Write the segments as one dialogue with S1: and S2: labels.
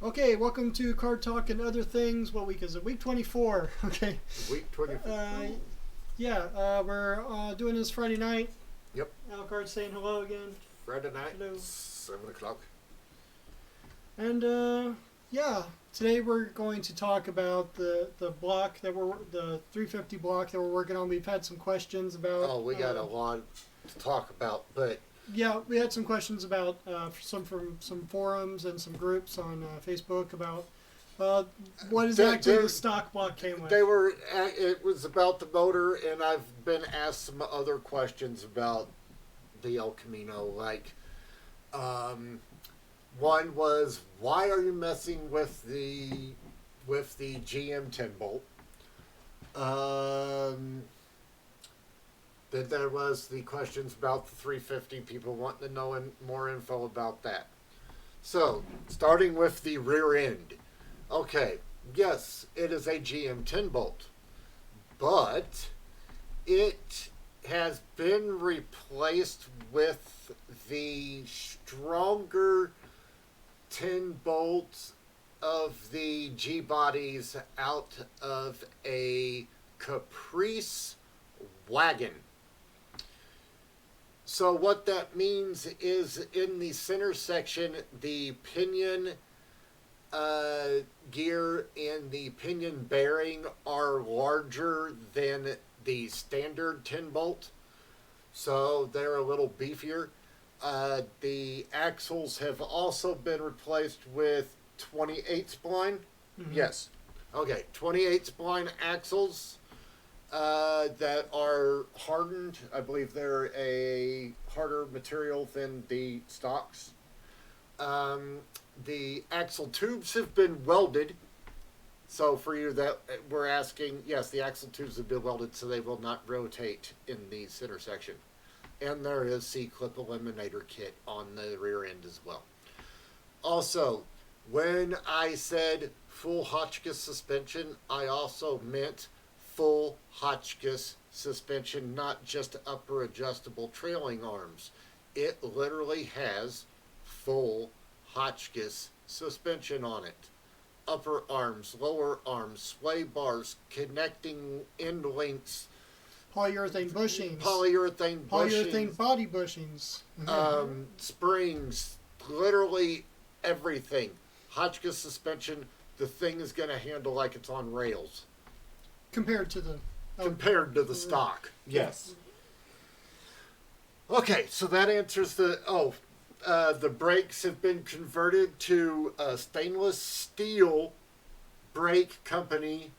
S1: Okay, welcome to Card Talk and Other Things. What week is it? Week 24. Okay.
S2: Week 24.
S1: We're doing this Friday night.
S2: Yep.
S1: Alucard's saying hello again.
S2: Friday night,
S1: Hello.
S2: 7 o'clock.
S1: And today we're going to talk about the block that the 350 block that we're working on. We've had some questions about.
S2: Oh, we got a lot to talk about, but
S1: Yeah, we had some questions about from some forums and some groups on Facebook about what exactly the stock block came with.
S2: it was about the motor, and I've been asked some other questions about the El Camino. Like, one was, why are you messing with the GM 10 bolt? Then there was the questions about the 350, people wanting to know more info about that. So, starting with the rear end. Okay, yes, it is a GM 10 bolt, but it has been replaced with the stronger 10 bolts of the G-bodies out of a Caprice wagon. So what that means is in the center section, the pinion gear and the pinion bearing are larger than the standard 10 bolt. So they're a little beefier. The axles have also been replaced with 28 spline.
S1: Mm-hmm.
S2: Yes. Okay, 28 spline axles. That are hardened. I believe they're a harder material than the stocks. The axle tubes have been welded. So for you that were asking, yes, the axle tubes have been welded so they will not rotate in the center section. And there is C-clip eliminator kit on the rear end as well. Also, when I said full Hotchkiss suspension, I also meant full Hotchkiss suspension, not just upper adjustable trailing arms. It literally has full Hotchkiss suspension on it. Upper arms, lower arms, sway bars, connecting end links,
S1: Polyurethane bushings.
S2: Polyurethane
S1: body bushings.
S2: springs, literally everything. Hotchkiss suspension, the thing is going to handle like it's on rails.
S1: Compared to the
S2: stock. Yes. Okay, so that answers the brakes have been converted to stainless steel brake company,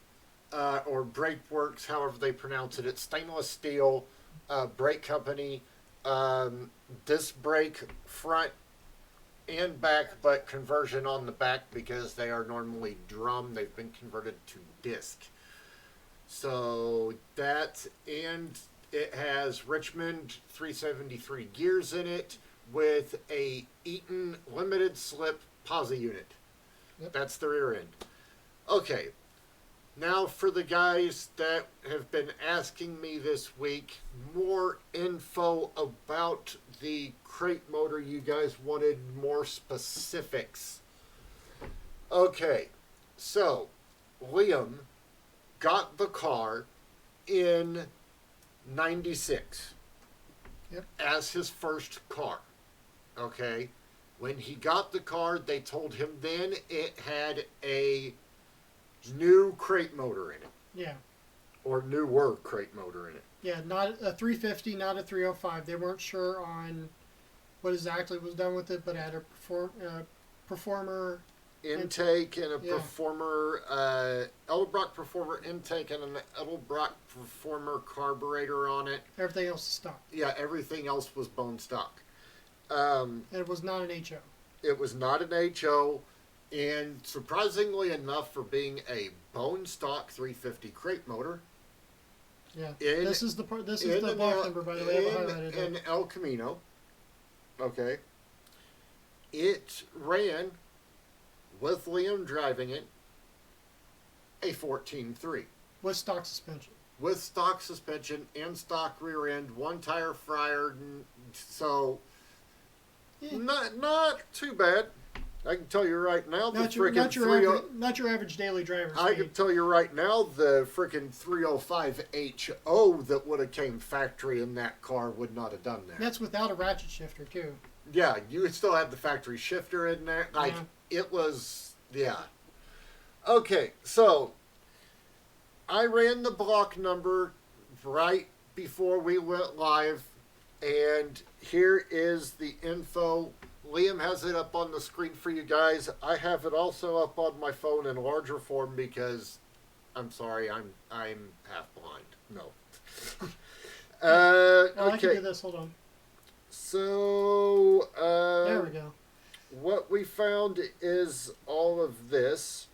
S2: or Brake Works, however they pronounce it. It's stainless steel brake company. Disc brake front and back, but conversion on the back because they are normally drum. They've been converted to disc. So that, and it has Richmond 373 gears in it with a Eaton limited slip posi unit.
S1: Yep.
S2: That's the rear end. Okay, now for the guys that have been asking me this week, more info about the crate motor. You guys wanted more specifics. Okay, so Liam got the car in 96.
S1: Yep.
S2: As his first car. Okay. When he got the car, they told him then it had a new crate motor in it.
S1: Yeah.
S2: Or newer crate motor in it.
S1: Yeah, not a 350, not a 305. They weren't sure on what exactly was done with it, but it had a performer
S2: intake and a
S1: yeah.
S2: performer, Edelbrock performer intake and an Edelbrock performer carburetor on it.
S1: Everything else is stock.
S2: Yeah, everything else was bone stock.
S1: And it was not an HO.
S2: It was not an HO, and surprisingly enough, for being a bone stock 350 crate motor.
S1: Yeah, this is the part. This is the block number, by the way. I have highlighted
S2: in El Camino. Okay. It ran, with Liam driving it, a 14.3.
S1: With stock suspension.
S2: With stock suspension and stock rear end, one tire fryer, so not too bad. I can tell you right now, the
S1: Not your,
S2: freaking
S1: not your,
S2: 30.
S1: average, not your average daily driver
S2: I
S1: speed.
S2: can tell you right now, the freaking 305HO that would have came factory in that car would not have done that.
S1: That's without a ratchet shifter too.
S2: Yeah, you would still have the factory shifter in there. Like,
S1: Yeah.
S2: it was, yeah. Okay, so I ran the block number right before we went live, and here is the info. Liam has it up on the screen for you guys. I have it also up on my phone in larger form because I'm sorry, I'm half blind. No.
S1: Oh, I can do
S2: Okay.
S1: this. Hold on.
S2: So
S1: There we go.
S2: what we found is all of this.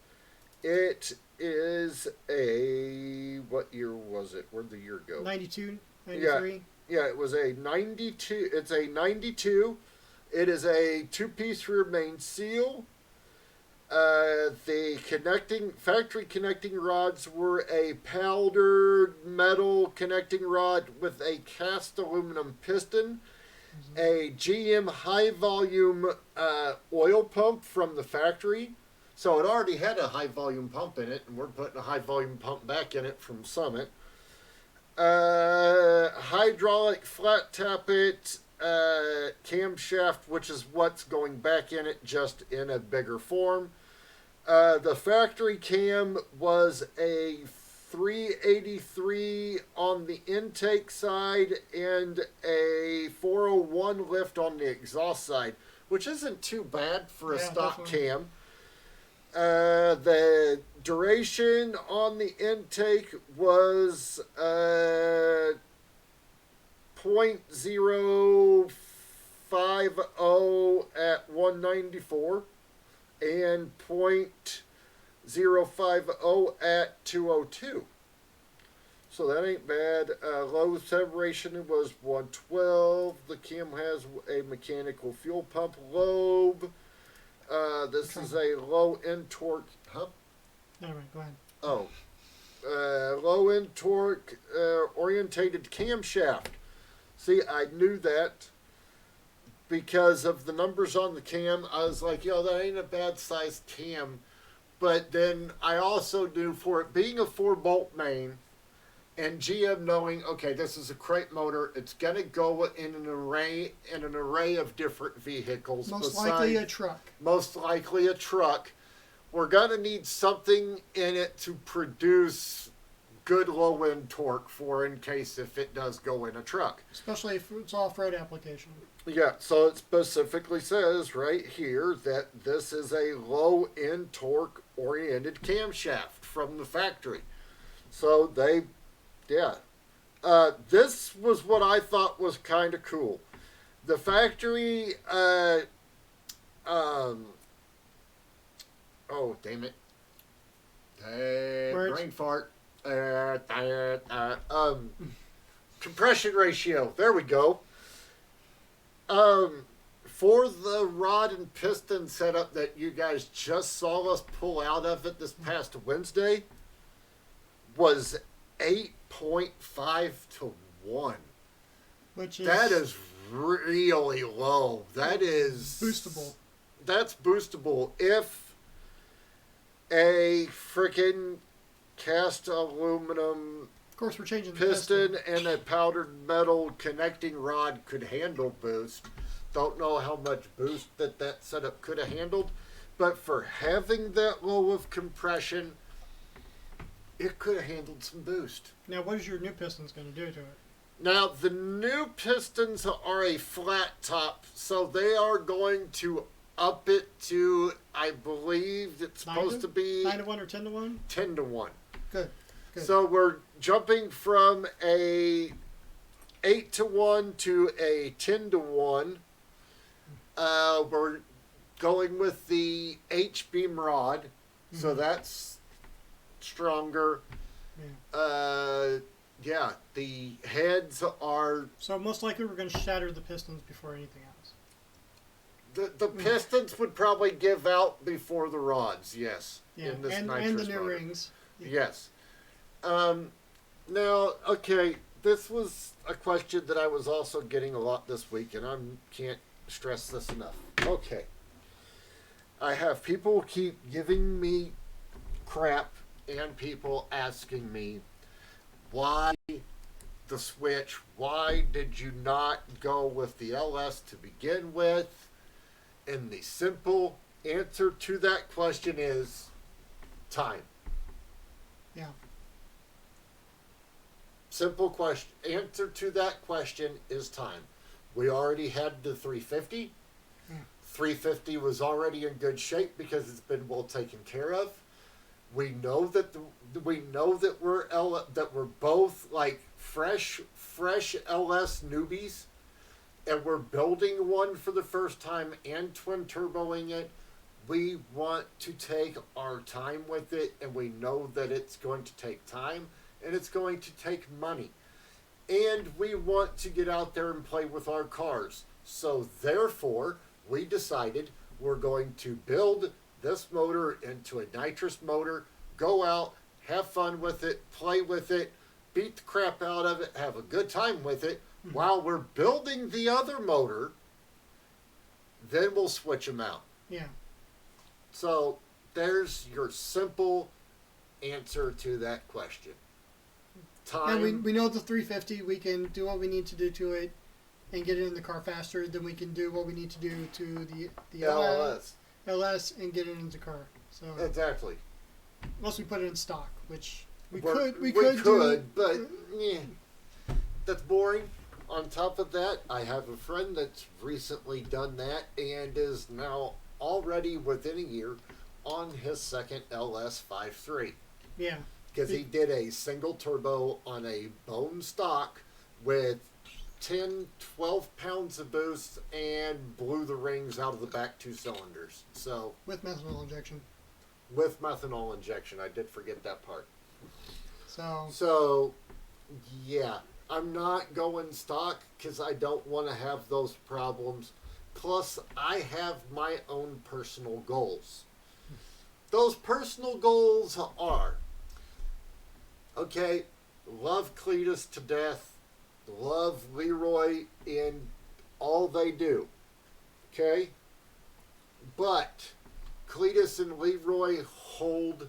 S2: It is a, what year was it? Where'd the year go?
S1: 92, 93.
S2: Yeah, it was a 92. It's a 92. It is a two-piece rear main seal. The factory connecting rods were a powdered metal connecting rod with a cast aluminum piston, a GM high volume oil pump from the factory. So it already had a high volume pump in it, and we're putting a high volume pump back in it from Summit. Hydraulic flat tappet camshaft, which is what's going back in it, just in a bigger form. The factory cam was a 383 on the intake side and a 401 lift on the exhaust side, which isn't too bad for a stock
S1: definitely.
S2: cam. The duration on the intake was 0.050 at 194 and 0.050 at 202. So that ain't bad. Low separation was 112. The cam has a mechanical fuel pump lobe. This is a low end torque. Huh?
S1: All right, go ahead.
S2: Oh. Low end torque orientated camshaft. See, I knew that because of the numbers on the cam. I was like, yo, that ain't a bad sized cam. But then I also knew, for it being a 4-bolt main, and GM knowing, okay, this is a crate motor, it's gonna go in an array of different vehicles.
S1: Most likely a truck.
S2: Most likely a truck. We're gonna need something in it to produce good low end torque for, in case if it does go in a truck.
S1: Especially if it's off-road application.
S2: Yeah, so it specifically says right here that this is a low end torque oriented camshaft from the factory. So this was what I thought was kind of cool. The factory, oh, damn it. Brain fart. Compression ratio. There we go. For the rod and piston setup that you guys just saw us pull out of it this past Wednesday, was 8.5 to 1.
S1: Which is
S2: That is really low. That is
S1: boostable.
S2: That's boostable if a freaking cast aluminum
S1: Of course, we're changing the
S2: piston and a powdered metal connecting rod could handle boost. Don't know how much boost that setup could have handled, but for having that low of compression, it could have handled some boost.
S1: Now, what is your new pistons going to do to it?
S2: Now, the new pistons are a flat top, so they are going to up it to, I believe it's supposed to be
S1: 9 to 1 or 10 to 1?
S2: 10 to 1.
S1: Good. Good.
S2: So we're jumping from a 8 to 1 to a 10 to 1. We're going with the H-beam rod, so that's stronger.
S1: Yeah.
S2: The heads are...
S1: So most likely we're going to shatter the pistons before anything else.
S2: The pistons would probably give out before the rods, yes.
S1: Yeah,
S2: In this
S1: and
S2: nitrous
S1: the new
S2: motor.
S1: rings.
S2: Yes. Now, okay, this was a question that I was also getting a lot this week, and I can't stress this enough. Okay. I have people keep giving me crap and people asking me why the Switch, why did you not go with the LS to begin with? And the simple answer to that question is time.
S1: Yeah.
S2: Simple question. Answer to that question is time. We already had the 350. 350 was already in good shape because it's been well taken care of. We know that we're both like fresh LS newbies, and we're building one for the first time and twin turboing it. We want to take our time with it, and we know that it's going to take time and it's going to take money. And we want to get out there and play with our cars. So therefore, we decided we're going to build this motor into a nitrous motor, go out, have fun with it, play with it, beat the crap out of it, have a good time with it, while we're building the other motor. Then we'll switch them out.
S1: Yeah.
S2: So there's your simple answer to that question. Time.
S1: And we know the 350, we can do what we need to do to it and get it in the car faster than we can do what we need to do to the LS and get it into the car. So
S2: exactly.
S1: Unless we put it in stock, which we
S2: could,
S1: do.
S2: But that's boring. On top of that, I have a friend that's recently done that and is now already within a year on his second LS 5.3.
S1: Yeah.
S2: Because he did a single turbo on a bone stock with 10, 12 pounds of boost and blew the rings out of the back two cylinders. So
S1: with methanol injection.
S2: With methanol injection. I did forget that part.
S1: So
S2: yeah. I'm not going stock because I don't want to have those problems. Plus, I have my own personal goals. Those personal goals are, okay, love Cletus to death, love Leroy in all they do, okay? But Cletus and Leroy hold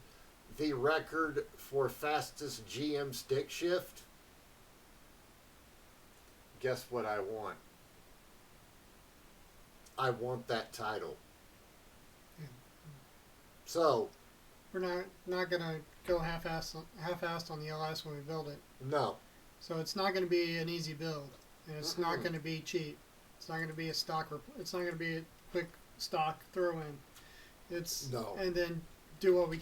S2: the record for fastest GM stick shift. Guess what I want? I want that title. So
S1: we're not gonna go half-assed on the LS when we build it.
S2: No.
S1: So it's not gonna be an easy build, and it's not gonna be cheap. It's not gonna be a stock. It's not gonna be a quick stock throw in. It's
S2: no.
S1: And then do what we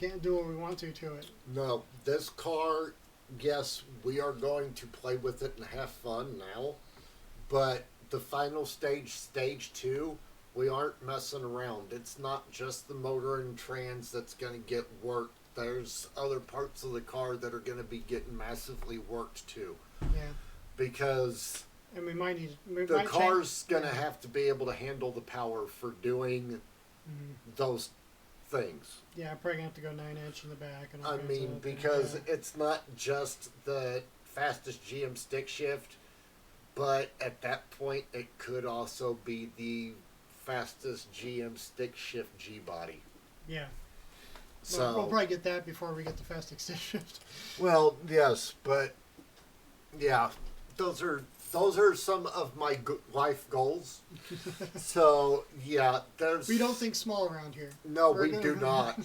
S1: want to it.
S2: No, this car, yes, we are going to play with it and have fun now, but the final stage 2, we aren't messing around. It's not just the motor and trans that's going to get worked. There's other parts of the car that are going to be getting massively worked too.
S1: Yeah.
S2: Because
S1: and we might need
S2: the car's going to have to be able to handle the power for doing those things.
S1: Yeah, I'm probably going to have to go 9-inch in the back. And all
S2: I mean, because it's not just the fastest GM stick shift, but at that point, it could also be the fastest GM stick shift G-body.
S1: Yeah.
S2: So
S1: we'll probably get that before we get the fastest stick shift.
S2: Well, yes, but yeah, those are some of my life goals. So yeah,
S1: we don't think small around here.
S2: No, we do not.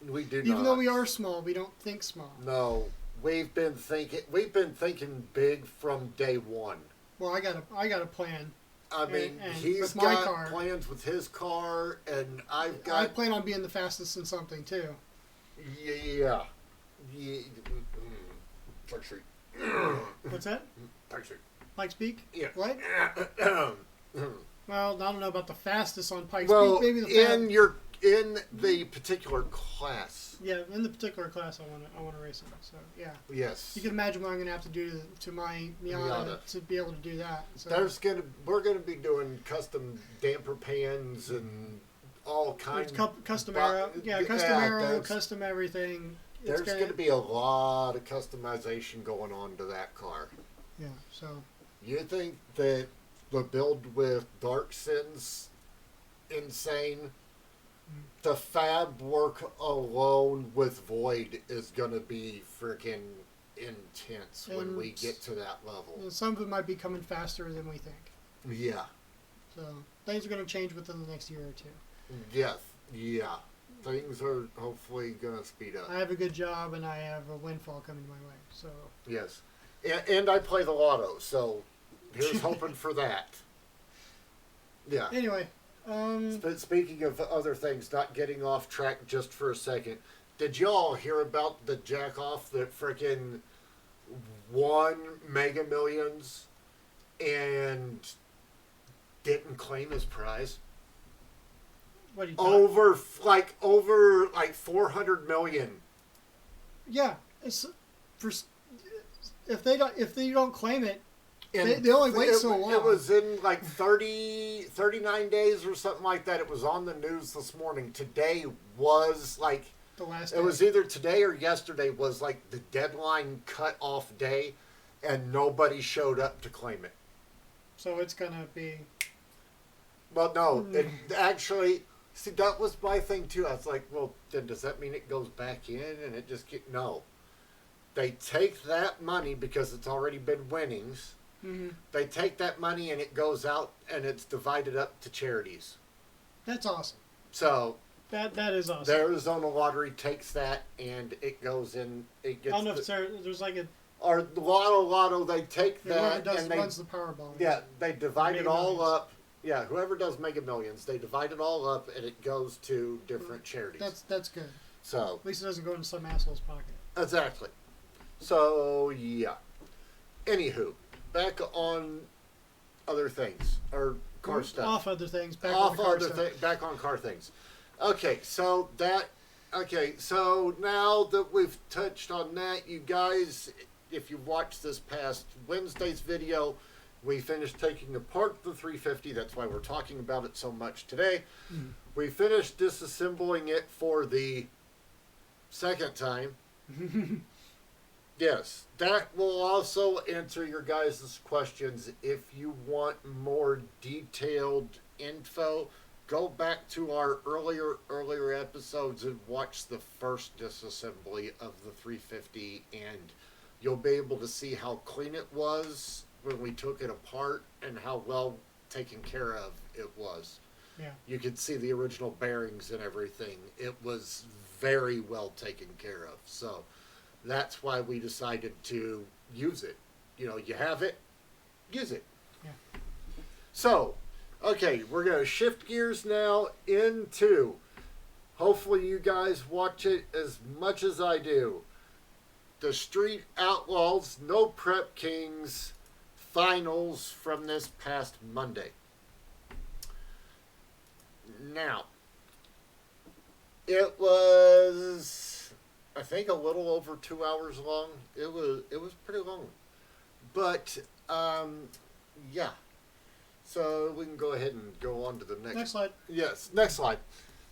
S2: We do not.
S1: Even though we are small, we don't think small.
S2: No, we've been thinking big from day one.
S1: Well, I got a plan.
S2: I mean, he's got plans with his car, and I
S1: plan on being the fastest in something too.
S2: Yeah. Park Street.
S1: What's that?
S2: Park Street.
S1: Pikes Peak?
S2: Yeah.
S1: What? Well, I don't know about the fastest on Pikes
S2: Peak.
S1: Maybe the
S2: in the particular class.
S1: Yeah, in the particular class, I want to race them. So yeah.
S2: Yes.
S1: You can imagine what I'm gonna have to do to my Miata to be able to do that. So.
S2: We're gonna be doing custom damper pans and all kinds.
S1: Custom aero, custom aero, custom everything.
S2: There's going to be a lot of customization going on to that car.
S1: Yeah, so.
S2: You think that the build with Dark Sin's insane? The fab work alone with Void is going to be freaking intense when we
S1: And-
S2: get to that level.
S1: And some of it might be coming faster than we think.
S2: Yeah.
S1: So things are going to change within the next year or two.
S2: Yes. Yeah. Things are hopefully going to speed up.
S1: I have a good job and I have a windfall coming my way. So
S2: Yes. And I play the lotto, so here's hoping for that. Yeah.
S1: anyway,
S2: But speaking of other things, not getting off track just for a second, did y'all hear about the jack off that frickin' won Mega Millions and didn't claim his prize?
S1: what do you
S2: Over 400 million.
S1: Yeah, it's for if they don't claim it,
S2: And
S1: They only wait
S2: it,
S1: so long.
S2: It was in 39 days or something like that. It was on the news this morning. Today was
S1: the last.
S2: it
S1: day.
S2: was either today or yesterday was the deadline cut off day, and nobody showed up to claim it.
S1: So it's gonna be.
S2: Well, no, it actually. See, that was my thing too. I was like, well, then does that mean it goes back in and it just no? They take that money because it's already been winnings.
S1: Mm-hmm.
S2: They take that money and it goes out and it's divided up to charities.
S1: That's awesome.
S2: So
S1: That is awesome.
S2: the Arizona Lottery takes that and it goes in. It
S1: I
S2: gets
S1: don't know if there's like a
S2: or the Lotto. They take
S1: whoever
S2: that and they
S1: runs the Powerball.
S2: they divide it
S1: Mega
S2: all
S1: Millions.
S2: up. Yeah, whoever does Mega Millions, they divide it all up and it goes to different charities.
S1: That's good.
S2: So
S1: At least it doesn't go into some asshole's pocket.
S2: exactly. So yeah. Anywho, back on other things or car stuff.
S1: Off other things. Back
S2: Off
S1: on the car
S2: other
S1: stuff.
S2: back on car things. Okay, so now that we've touched on that, you guys, if you watched this past Wednesday's video, we finished taking apart the 350. That's why we're talking about it so much today.
S1: Mm.
S2: We finished disassembling it for the second time. Yes, that will also answer your guys' questions. If you want more detailed info, go back to our earlier episodes and watch the first disassembly of the 350, and you'll be able to see how clean it was when we took it apart and how well taken care of it was.
S1: Yeah.
S2: You could see the original bearings and everything. It was very well taken care of. So that's why we decided to use it. You have it, use it.
S1: Yeah.
S2: So, okay, we're going to shift gears now into, hopefully you guys watch it as much as I do, the Street Outlaws No Prep Kings finals from this past Monday. Now, it was, I think, a little over 2 hours long. It was pretty long, but yeah. So we can go ahead and go on to the
S1: Next slide.
S2: Yes, next slide.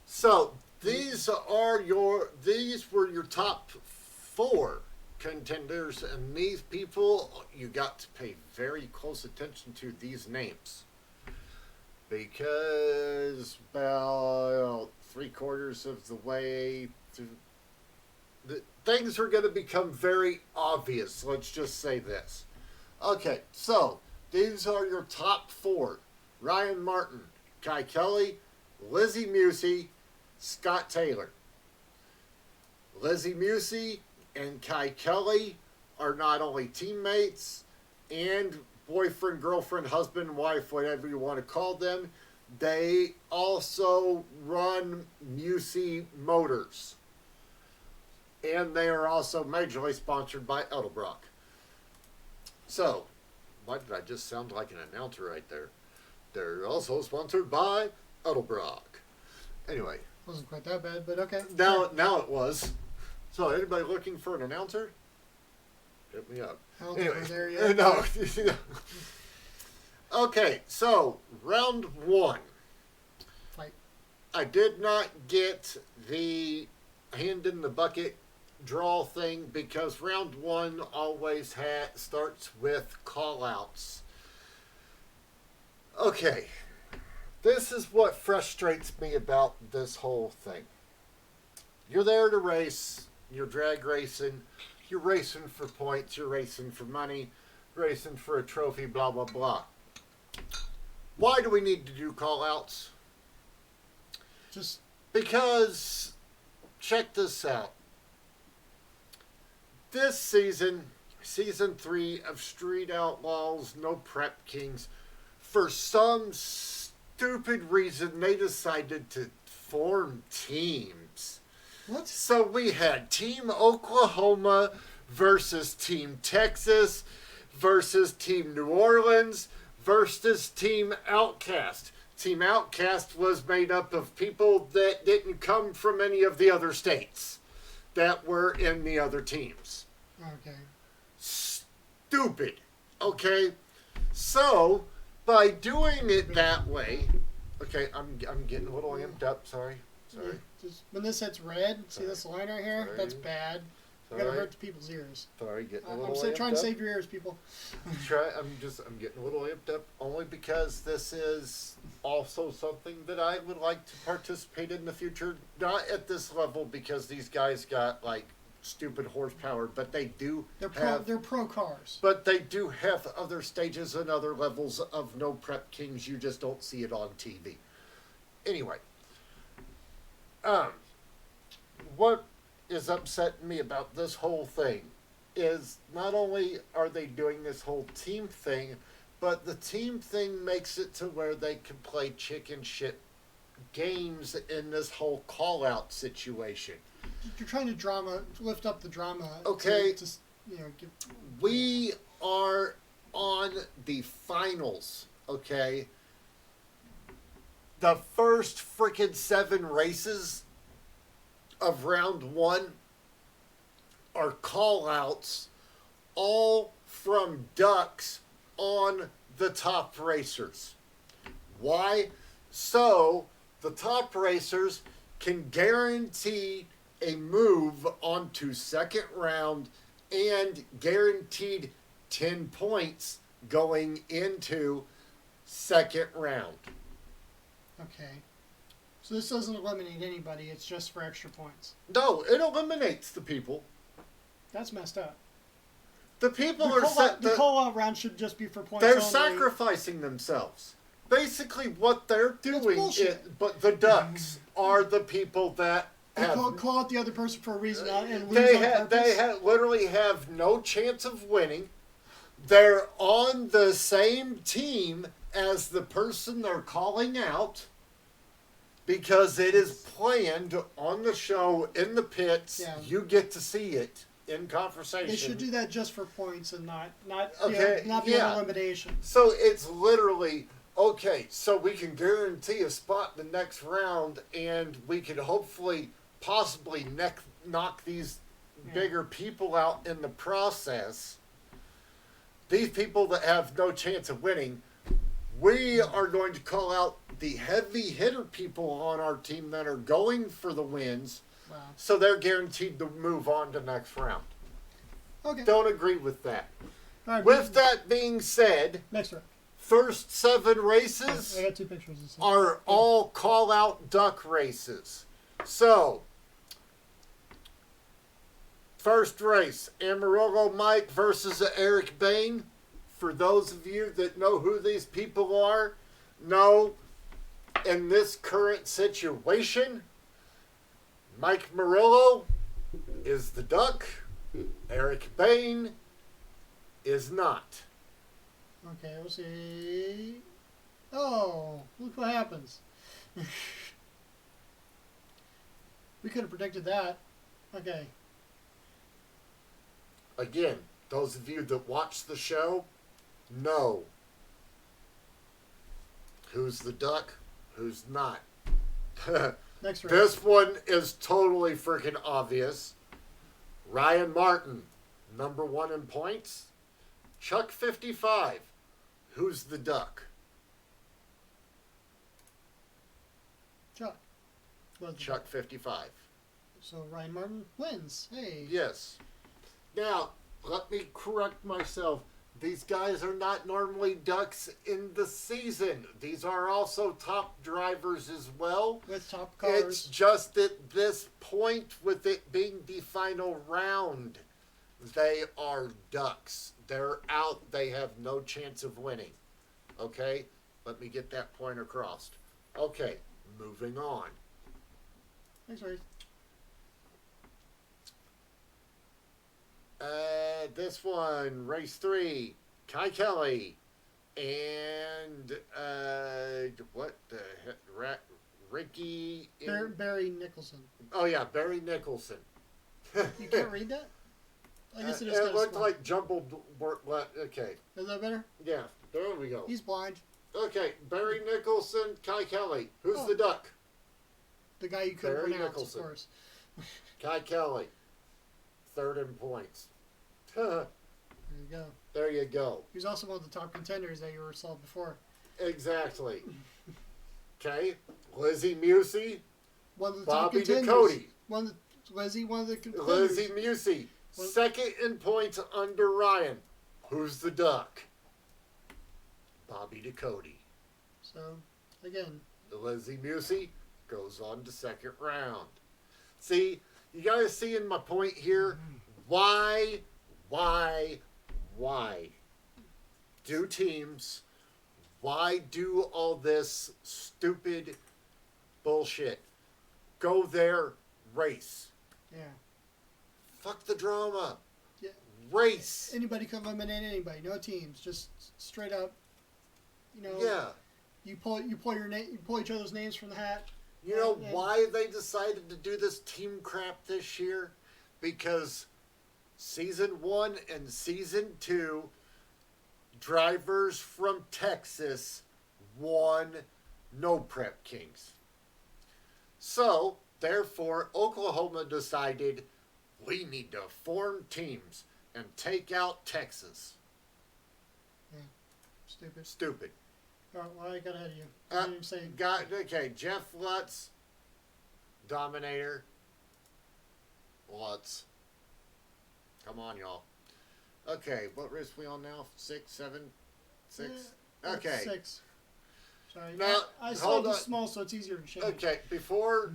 S2: So these were your top 4 contenders, and these people, you got to pay very close attention to these names, because about 3/4 of the way through, the things are going to become very obvious. Let's just say this. Okay, so these are your top 4: Ryan Martin, Kai Kelly, Lizzie Musey, Scott Taylor. Lizzie Musey and Kai Kelly are not only teammates and boyfriend, girlfriend, husband, wife, whatever you want to call them, they also run Musey Motors. And they are also majorly sponsored by Edelbrock. So, why did I just sound like an announcer right there? They're also sponsored by Edelbrock. Anyway,
S1: Wasn't quite that bad, but okay.
S2: now it was. So, anybody looking for an announcer? Hit me up.
S1: I don't think
S2: Anyway,
S1: we're there yet.
S2: no. Okay, so round 1.
S1: Fight.
S2: I did not get the hand in the bucket draw thing because round 1 always starts with call outs. Okay, This is what frustrates me about this whole thing. You're there to race. You're drag racing. You're racing for points. You're racing for money. Racing for a trophy, blah, blah, blah. Why do we need to do call-outs?
S1: Just
S2: Because, check this out. This season, season 3 of Street Outlaws, No Prep Kings, for some stupid reason, they decided to form teams.
S1: what?
S2: So we had Team Oklahoma versus Team Texas versus Team New Orleans versus Team Outcast. Team Outcast was made up of people that didn't come from any of the other states that were in the other teams.
S1: Okay.
S2: Stupid. Okay? So, by doing it that way, okay, I'm getting a little amped up, sorry. Sorry.
S1: Just, when this hits red, see this line right here?
S2: Sorry.
S1: That's bad. You're gonna
S2: Sorry.
S1: hurt the people's ears.
S2: Sorry, getting a
S1: I'm
S2: little
S1: trying
S2: amped
S1: to
S2: up.
S1: save your ears, people.
S2: I'm getting a little amped up only because this is also something that I would like to participate in the future. Not at this level because these guys got like stupid horsepower, but they do
S1: They're pro cars.
S2: but they do have other stages and other levels of No Prep Kings. You just don't see it on TV. Anyway, what is upsetting me about this whole thing is not only are they doing this whole team thing, but the team thing makes it to where they can play chicken shit games in this whole call out situation.
S1: You're trying to lift up the drama.
S2: Okay.
S1: To give,
S2: We are on the finals, okay? The first freaking 7 races of round 1 are call outs, all from ducks on the top racers. Why? So the top racers can guarantee a move onto second round and guaranteed 10 points going into second round.
S1: Okay. So this doesn't eliminate anybody. It's just for extra points.
S2: No, it eliminates the people.
S1: That's messed up.
S2: The people
S1: The call-out round should just be for points
S2: they're
S1: only.
S2: sacrificing themselves. Basically, what they're doing
S1: bullshit.
S2: is, but the ducks are the people that
S1: They
S2: have
S1: call out the other person for a reason and lose
S2: they
S1: on
S2: have
S1: purpose.
S2: literally have no chance of winning. They're on the same team as the person they're calling out because it is planned on the show in the pits.
S1: Yeah.
S2: You get to see it in conversation.
S1: They should do that just for points and not
S2: Okay,
S1: not be
S2: yeah.
S1: an elimination.
S2: So it's literally, okay, so we can guarantee a spot in the next round and we can hopefully possibly knock these bigger people out in the process. These people that have no chance of winning, we are going to call out the heavy hitter people on our team that are going for the wins,
S1: Wow.
S2: so they're guaranteed to move on to next round.
S1: Okay.
S2: Don't agree with that.
S1: All right,
S2: With that being said,
S1: next round.
S2: first 7 races
S1: I got 2 pictures. Of this.
S2: are all call-out duck races. So, first race, Amarillo Mike versus Eric Bain. For those of you that know who these people are, know in this current situation, Mike Murillo is the duck, Eric Bain is not.
S1: Okay, we'll see. Oh, look what happens. We could have predicted that. Okay.
S2: Again, those of you that watch the show know who's the duck, who's not.
S1: Next race.
S2: This one is totally freaking obvious. Ryan Martin, number 1 in points. Chuck 55, who's the duck?
S1: Chuck. Was-
S2: Chuck 55.
S1: So Ryan Martin wins. Hey.
S2: Yes. Now, let me correct myself. These guys are not normally ducks in the season. These are also top drivers as well.
S1: With top
S2: It's
S1: cars.
S2: just at this point, with it being the final round, they are ducks. They're out. They have no chance of winning. Okay? Let me get that point across. Okay, moving on.
S1: Thanks, Ray.
S2: This one, race 3, Kai Kelly, and what the heck, Ricky.
S1: Barry Nicholson.
S2: Oh yeah, Barry Nicholson.
S1: You can't read that? I guess it is.
S2: It looked like jumbled. Okay.
S1: Is that better?
S2: Yeah, there we go.
S1: He's blind.
S2: Okay, Barry Nicholson, Kai Kelly. Who's
S1: Oh.
S2: the duck?
S1: The guy you couldn't
S2: Barry
S1: pronounce,
S2: Nicholson.
S1: of course.
S2: Kai Kelly. Third in points.
S1: There you go.
S2: There you go.
S1: He was also one of the top contenders that you were saw before.
S2: Exactly. Okay, Lizzie Musey,
S1: One of the
S2: Bobby
S1: top contenders.
S2: Ducote.
S1: One of the, Lizzie, one of the contenders.
S2: Lizzie Musey,
S1: Well-
S2: second in points under Ryan. Who's the duck? Bobby Ducote.
S1: So, again,
S2: Lizzie Musey goes on to second round. See, you guys seeing my point here? Why do teams, why do all this stupid bullshit? Go there, race.
S1: yeah.
S2: Fuck the drama.
S1: Yeah.
S2: Race.
S1: Anybody can eliminate anybody. No teams. Just straight up. You know.
S2: Yeah.
S1: You pull your name. You pull each other's names from the hat.
S2: You know
S1: Yeah.
S2: why they decided to do this team crap this year? Because season 1 and season 2, drivers from Texas won no prep kings. So, therefore, Oklahoma decided we need to form teams and take out Texas.
S1: Stupid.
S2: Stupid.
S1: All right, well, I got ahead of you. I didn't even say.
S2: Okay, Jeff Lutz, Dominator. Lutz. Come on, y'all. Okay, what race we on now? 6, 7, 6?
S1: Yeah,
S2: Okay.
S1: 6. Sorry.
S2: Now,
S1: I
S2: hold
S1: saw
S2: on.
S1: it small, so it's easier to change.
S2: Okay, before...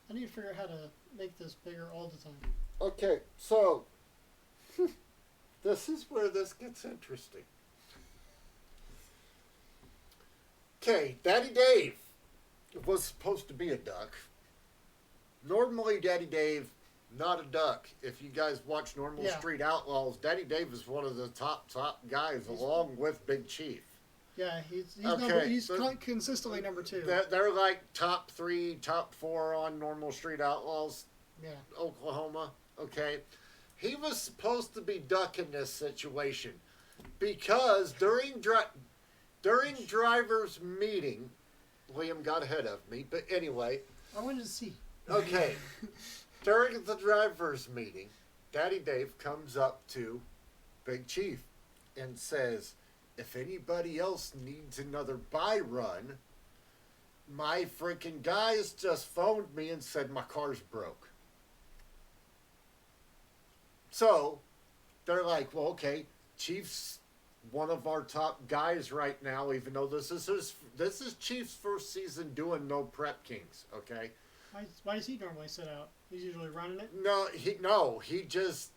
S1: I need to figure out how to make this bigger all the time.
S2: Okay, so... this is where this gets interesting. Okay, Daddy Dave was supposed to be a duck. Normally, Daddy Dave, not a duck. If you guys watch Normal
S1: Yeah.
S2: Street Outlaws, Daddy Dave is one of the top guys,
S1: He's-
S2: along with Big Chief.
S1: Yeah, he's
S2: Okay,
S1: consistently number 2.
S2: They're like top 3, top 4 on Normal Street Outlaws,
S1: Yeah.
S2: Oklahoma. Okay, he was supposed to be ducking this situation because during driver's meeting, Liam got ahead of me, but anyway.
S1: I wanted to see.
S2: Okay, during the driver's meeting, Daddy Dave comes up to Big Chief and says, if anybody else needs another buy run, my freaking guys just phoned me and said my car's broke. So, they're like, well, okay, Chief's one of our top guys right now, even though this is Chief's first season doing no prep kings, okay?
S1: Why does he normally sit out? He's usually running it.
S2: No, he just,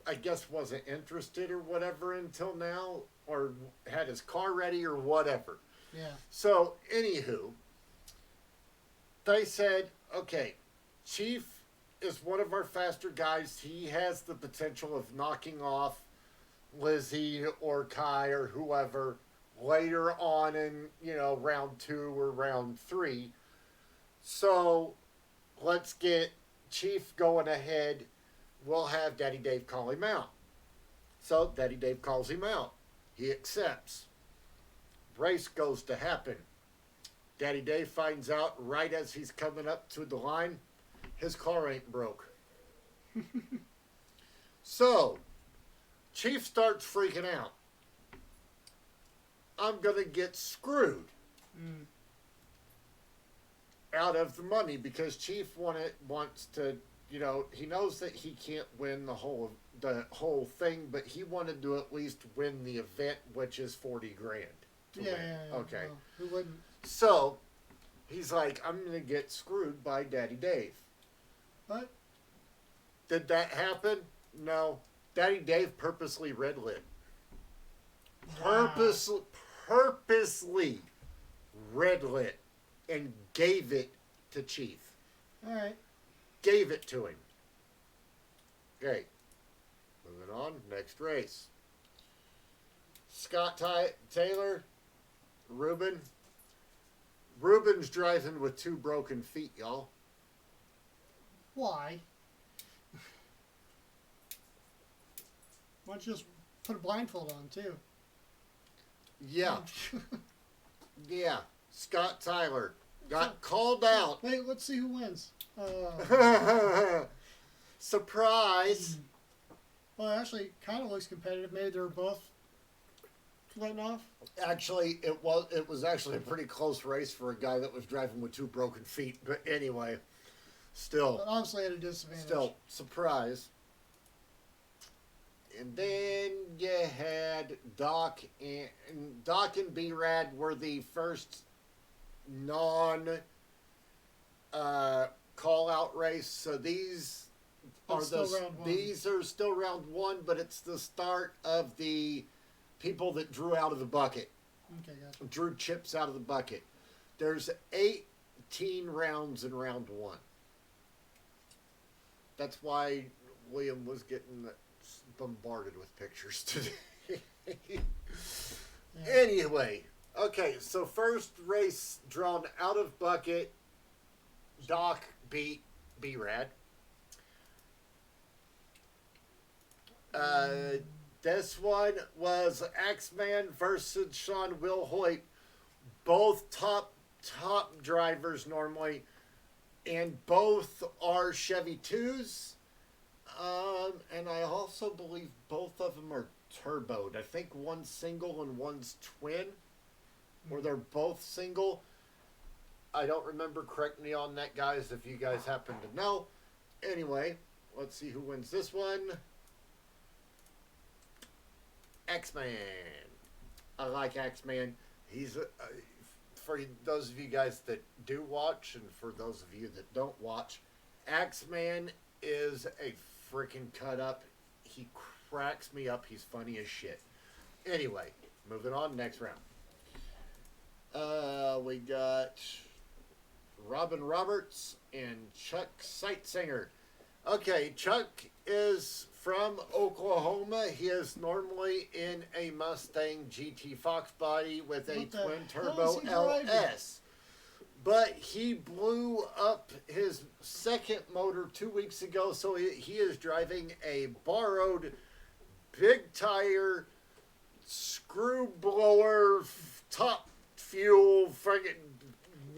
S2: I guess, wasn't interested or whatever until now, or had his car ready or whatever.
S1: Yeah.
S2: So, anywho, they said, okay, Chief is one of our faster guys. He has the potential of knocking off Lizzie or Kai or whoever later on in, round 2 or round 3. So, let's get Chief going ahead. We'll have Daddy Dave call him out. So, Daddy Dave calls him out. He accepts. Race goes to happen. Daddy Dave finds out right as he's coming up to the line, his car ain't broke. So, Chief starts freaking out. I'm going to get screwed out of the money because Chief wants to he knows that he can't win the whole thing, but he wanted to at least win the event, which is 40 grand to win.
S1: Yeah.
S2: Okay.
S1: Well, who wouldn't?
S2: So he's like, I'm gonna get screwed by Daddy Dave.
S1: What?
S2: Did that happen? No. Daddy Dave purposely red lit.
S1: Wow.
S2: Purposely red lit and gave it to Chief.
S1: All right.
S2: Gave it to him. Okay. Moving on. Next race. Scott Taylor. Ruben. Ruben's driving with 2 broken feet, y'all.
S1: Why? Why don't you just put a blindfold on too?
S2: Yeah. Yeah. Scott Tyler got called out.
S1: Wait, let's see who wins.
S2: Surprise.
S1: Well, it actually kind of looks competitive. Maybe they were both letting off.
S2: Actually, it was actually a pretty close race for a guy that was driving with 2 broken feet. But anyway,
S1: But
S2: still,
S1: obviously at a disadvantage.
S2: surprise. And then you had Doc and B-Rad were the first non call out race. So these
S1: That's still round one.
S2: these are still round 1, but it's the start of the people that drew out of the bucket.
S1: Okay, gotcha.
S2: Drew chips out of the bucket. There's 18 rounds in round 1. That's why William was getting bombarded with pictures today.
S1: Yeah.
S2: Anyway, okay, so first race drawn out of bucket. Doc beat B-Rad. This one was Axeman versus Sean Wilhoit. Both top drivers normally, and both are Chevy 2s. And I also believe both of them are turboed. I think one's single and one's twin, or they're both single. I don't remember. Correct me on that, guys, if you guys happen to know. Anyway, let's see who wins this one. X-Man. I like X-Man. He's for those of you guys that do watch, and for those of you that don't watch, X-Man is a freaking cut up. He cracks me up. He's funny as shit. Anyway, moving on. Next round. We got Robin Roberts and Chuck Sightsinger. Okay, Chuck is from Oklahoma. He is normally in a Mustang GT Fox body with a
S1: What the
S2: twin
S1: hell
S2: turbo
S1: is he driving?
S2: LS. But he blew up his second motor 2 weeks ago, so he is driving a borrowed big tire, screw blower, top fuel, friggin'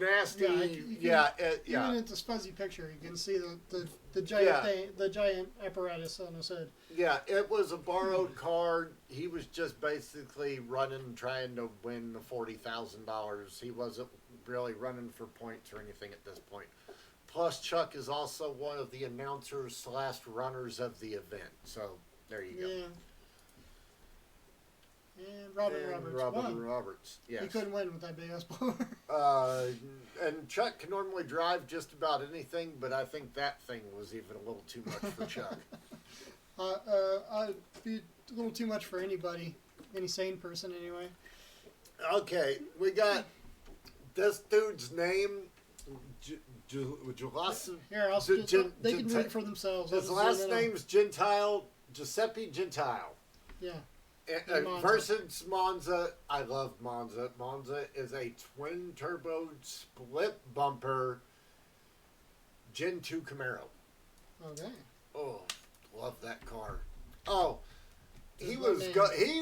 S2: nasty.
S1: Even at this fuzzy picture, you can see the giant thing, the giant apparatus on his head.
S2: Yeah, it was a borrowed car. He was just basically running, trying to win the $40,000. He wasn't really running for points or anything at this point. Plus, Chuck is also one of the announcers / runners of the event. So, there you go.
S1: Yeah. And Robin Roberts won.
S2: Roberts, yes.
S1: He couldn't win with that big ass blower.
S2: And Chuck can normally drive just about anything, but I think that thing was even a little too much for Chuck.
S1: I'd be a little too much for anybody, any sane person anyway.
S2: Okay, we got this dude's name, Giuseppe.
S1: Here, they can read it for themselves.
S2: His last name's Gentile, Giuseppe Gentile.
S1: Yeah.
S2: And versus Monza. I love Monza. Monza is a twin turbo split bumper Gen 2 Camaro.
S1: Okay.
S2: Oh, love that car. Oh, he
S1: Good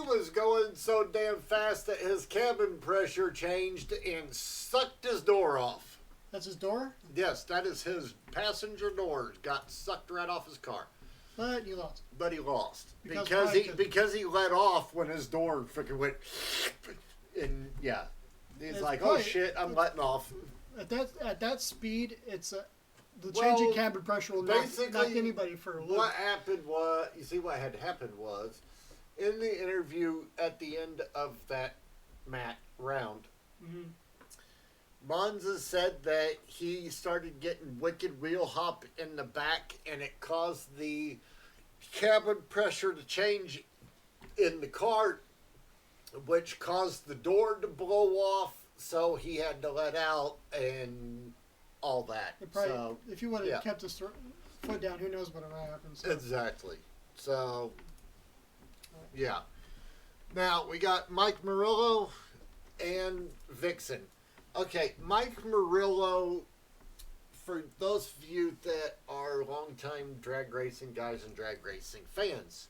S2: was going so damn fast that his cabin pressure changed and sucked his door off.
S1: That's his door?
S2: Yes, that is his passenger door. Got sucked right off his car.
S1: But you lost.
S2: But he lost
S1: Because
S2: because he let off when his door freaking went, and yeah, he's
S1: It's
S2: like,
S1: probably-
S2: oh shit, I'm letting off.
S1: At that speed, it's the
S2: Well,
S1: change in cabin pressure will knock
S2: basically,
S1: anybody for a loop.
S2: what happened was, you see, what had happened was, in the interview at the end of that round,
S1: Mm-hmm.
S2: Monza said that he started getting wicked wheel hop in the back, and it caused the cabin pressure to change in the car, which caused the door to blow off. So he had to let out and all that.
S1: Probably,
S2: So
S1: if you would have
S2: yeah.
S1: kept his foot down, who knows what would have happened. So.
S2: exactly. So yeah. Now we got Mike Murillo and Vixen. Okay, Mike Murillo, for those of you that are longtime drag racing guys and drag racing fans,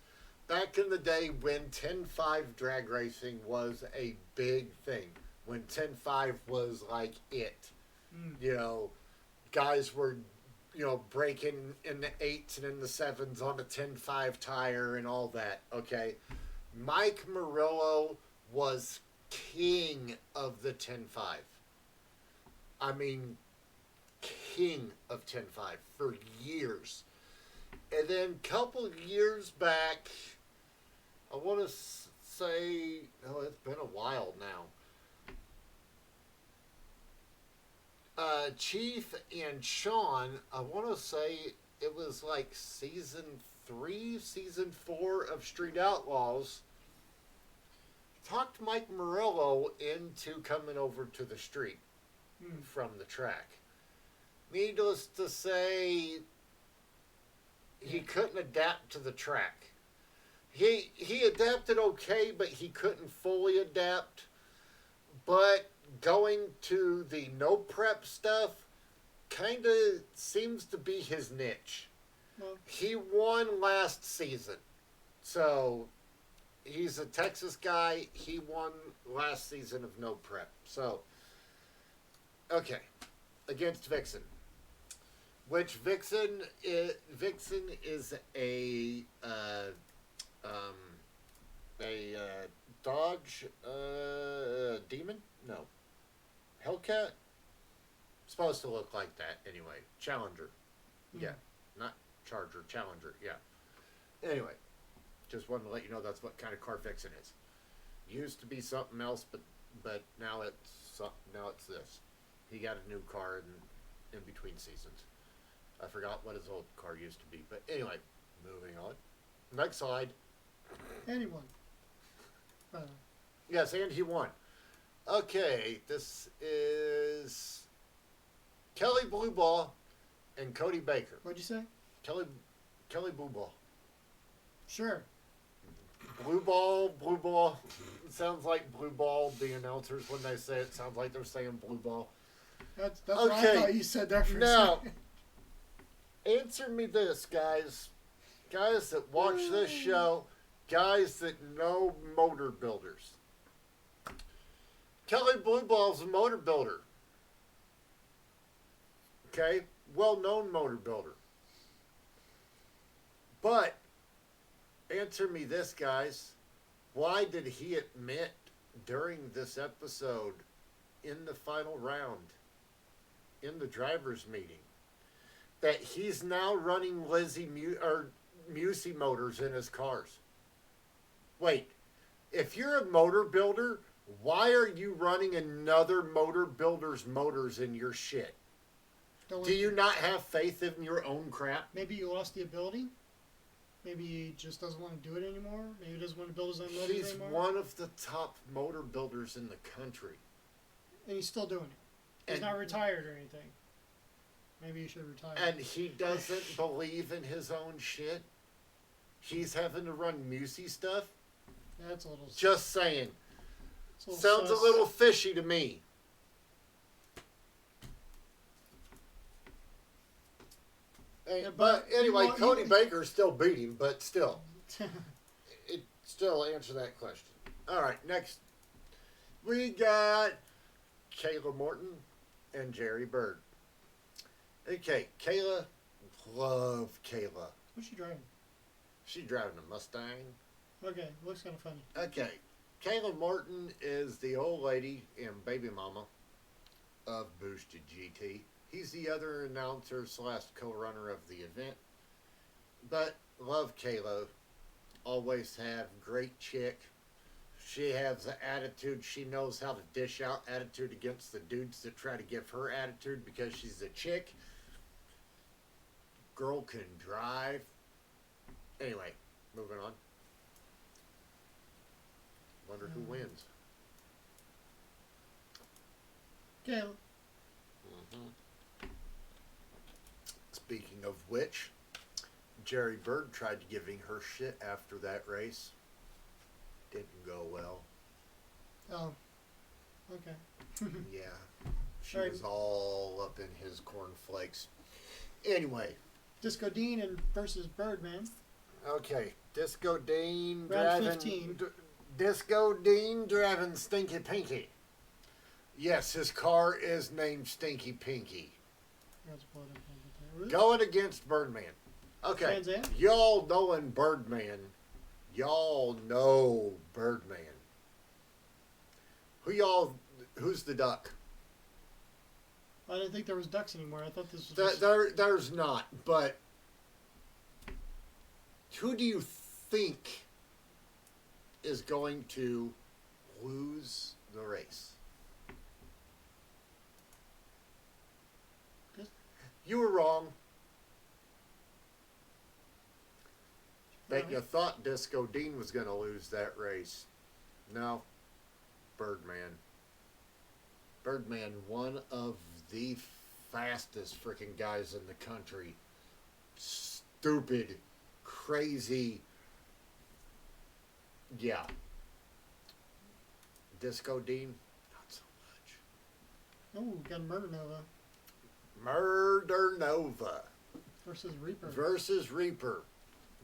S2: back in the day when 10.5 drag racing was a big thing, when 10.5 was like it, you know, guys were, you know, breaking in the 8s and in the 7s on a 10.5 tire and all that, okay? Mike Murillo was king of the 10.5. I mean, king of 10.5 for years. And then a couple of years back, I want to say, oh, it's been a while now. Chief and Sean, I want to say it was like season 3, season 4 of Street Outlaws, talked Mike Murillo into coming over to the street from the track. Needless to say, he couldn't adapt to the track. He adapted okay, but he couldn't fully adapt. But going to the no prep stuff kind of seems to be his niche.
S1: Well,
S2: He won last season. So he's a Texas guy. He won last season of no prep. So, okay. Against Vixen. Which Vixen is a Dodge Demon? No. Hellcat? Supposed to look like that anyway. Challenger. Yeah. Not Charger. Challenger. Yeah. Anyway. Just wanted to let you know that's what kind of car Vixen is. Used to be something else, but now it's this. He got a new car in between seasons. I forgot what his old car used to be. But anyway, moving on. Next slide.
S1: anyone.
S2: Yes, and he won. Okay, this is Kelly Blue Ball and Cody Baker.
S1: What'd you say?
S2: Kelly Blue Ball.
S1: Sure.
S2: Blue Ball. It sounds like Blue Ball. The announcers, when they say it, sounds like they're saying Blue Ball.
S1: That's what I thought you said there for a
S2: Now,
S1: second.
S2: answer me this, guys. Guys that watch this show, guys that know motor builders. Kelly Blue Ball's a motor builder. Okay? Well-known motor builder. But, answer me this, guys. Why did he admit during this episode, in the final round, in the driver's meeting, that he's now running Musey motors in his cars? Wait, if you're a motor builder, why are you running another motor builder's motors in your shit? Do you not have faith in your own crap?
S1: Maybe he lost the ability. Maybe he just doesn't want to do it anymore. Maybe he doesn't want to build his own motors
S2: He's
S1: anymore.
S2: one of the top motor builders in the country.
S1: And he's still doing it. He's not retired or anything. Maybe he should retire.
S2: And he doesn't believe in his own shit. He's having to run Musey stuff.
S1: That's a little.
S2: Just saying.
S1: Sounds
S2: Sounds a little fishy to me.
S1: Yeah,
S2: but anyway,
S1: you know,
S2: Cody Baker still beat him, but still. It still answer that question. All right, next. We got Kayla Morton and Jerry Bird. Okay, Kayla. Love Kayla.
S1: What's she driving?
S2: She's driving a Mustang.
S1: Okay, looks kind of funny.
S2: Okay, Kayla Morton is the old lady and baby mama of Boosted GT. He's the other announcer slash co-runner of the event. But love Kayla. Always have great chick. She has the attitude. She knows how to dish out attitude against the dudes that try to give her attitude because she's a chick. Girl can drive. Anyway, moving on. Wonder who wins.
S1: Kayla.
S2: Speaking of which, Jerry Bird tried giving her shit after that race. Didn't go well.
S1: Oh. Okay.
S2: Yeah. She
S1: Right.
S2: was all up in his cornflakes. Anyway.
S1: Disco Dean and versus Birdman.
S2: Okay. Disco Dean
S1: Round
S2: driving.
S1: 15.
S2: Disco Dean driving Stinky Pinky. Yes, his car is named Stinky Pinky.
S1: Let's pull it up over there.
S2: Going against Birdman. Okay.
S1: Trans Am?
S2: Y'all knowing Birdman. Y'all know Birdman. Who's the duck?
S1: I didn't think there was ducks anymore. I thought this was
S2: There's not, but who do you think is going to lose the race?
S1: Good.
S2: You were wrong. Bet
S1: Alright.
S2: you thought Disco Dean was going to lose that race. No. Birdman. Birdman, one of the fastest freaking guys in the country. Stupid, crazy. Yeah. Disco Dean, not so much.
S1: Oh, we got Murder Nova
S2: Murder Nova
S1: versus Reaper.
S2: versus Reaper.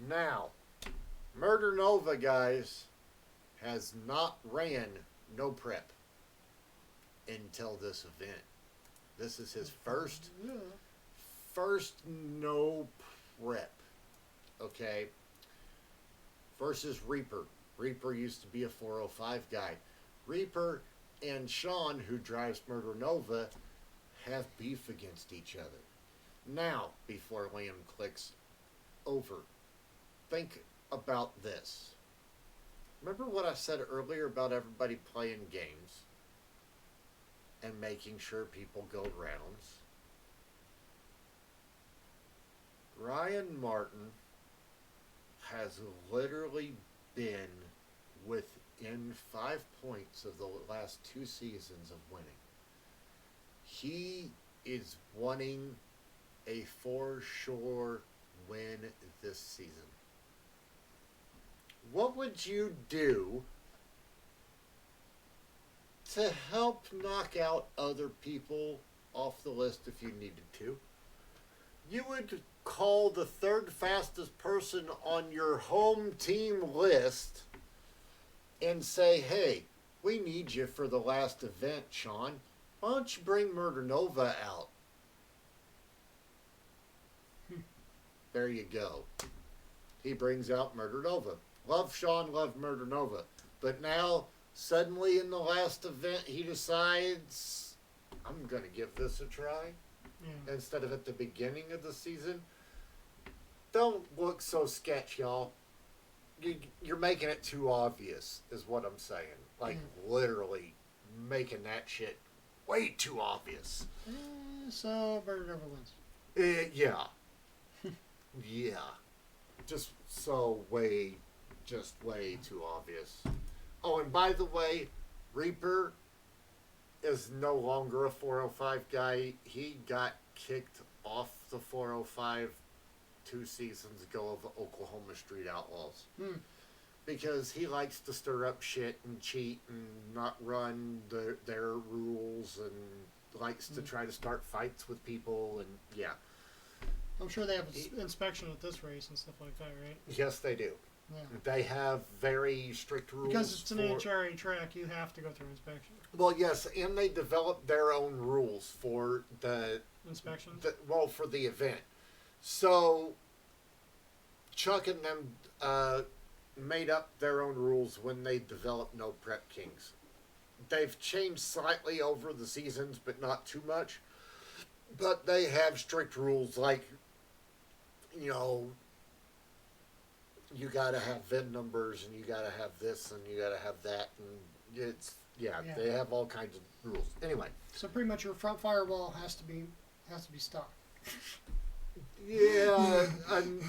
S2: Now, Murder Nova, guys, has not ran no prep until this event. This is his first no prep. Okay. Versus Reaper. Reaper used to be a 405 guy. Reaper and Sean, who drives Murder Nova, have beef against each other. Now, before Liam clicks over, think about this. Remember what I said earlier about everybody playing games and making sure people go rounds? Ryan Martin has literally been within 5 points of the last 2 seasons of winning. He is wanting a for sure win this season. What would you do to help knock out other people off the list if you needed to? You would call the third fastest person on your home team list and say, hey, we need you for the last event, Sean. Why don't you bring Murder Nova out? There you go. He brings out Murder Nova. Love Sean, love Murder Nova. But now, suddenly in the last event, he decides, I'm going to give this a try.
S1: Yeah.
S2: Instead of at the beginning of the season. Don't look so sketch, y'all. You're making it too obvious, is what I'm saying. Like, literally making that shit way too obvious.
S1: So, Murder Nova wins.
S2: Yeah. Yeah. Just way too obvious. Oh, and by the way, Reaper is no longer a 405 guy. He got kicked off the 405 2 seasons ago of Oklahoma Street Outlaws. Because he likes to stir up shit and cheat and not run their rules and likes to try to start fights with people and yeah.
S1: I'm sure they have inspection at this race and stuff like that, right?
S2: Yes, they do.
S1: Yeah.
S2: They have very strict rules.
S1: Because it's an NHRA track, you have to go through inspection.
S2: Well, yes, and they developed their own rules for the
S1: Inspections?
S2: for the event. So, Chuck and them made up their own rules when they developed No Prep Kings. They've changed slightly over the seasons, but not too much. But they have strict rules like, you know, you got to have VIN numbers and you got to have this and you got to have that. And it's, yeah,
S1: Yeah.
S2: they have all kinds of rules. Anyway.
S1: So pretty much your front firewall has to be stock.
S2: Yeah, and